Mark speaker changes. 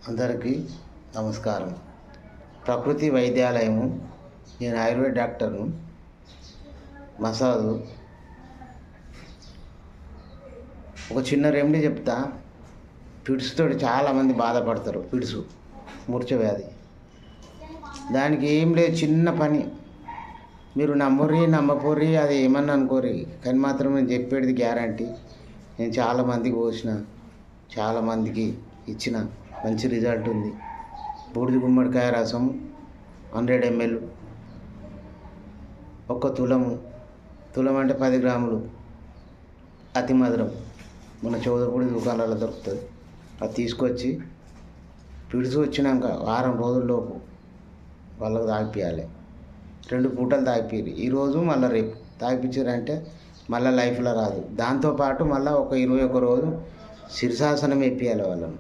Speaker 1: అందరికీ నమస్కారం. ప్రకృతి వైద్యాలయము. నేను ఆయుర్వేద డాక్టర్ను. మసాజు ఒక చిన్న రెమెడీ చెప్తా. పిడుసుతో చాలామంది బాధపడతారు. పిడుసు మూర్ఛ వ్యాధి. దానికి ఏం లేదు, చిన్న పని. మీరు నమ్మరి నమ్మపోర్రి, అది ఏమన్నా అనుకోరి, కానీ మాత్రం నేను చెప్పేది గ్యారంటీ. నేను చాలామందికి పోసిన, చాలామందికి ఇచ్చిన, మంచి రిజల్ట్ ఉంది. బూడిద గుమ్మడికాయ రసం 100 ml, 1 తులము. తులం అంటే 10 గ్రాములు. అతి మధురం మన చౌదపూడి దుకాణాలలో దొరుకుతుంది. అది తీసుకొచ్చి పిడుసు వచ్చినాక వారం రోజుల్లోపు వాళ్ళకు తాగిపియాలి. 2 పూటలు తాగిపోయి, ఈరోజు మళ్ళీ రేపు తాగిపించారంటే మళ్ళీ లైఫ్లో రాదు. దాంతోపాటు మళ్ళీ ఒక 21 రోజు శీర్షాసనం వేపియాలి వాళ్ళను.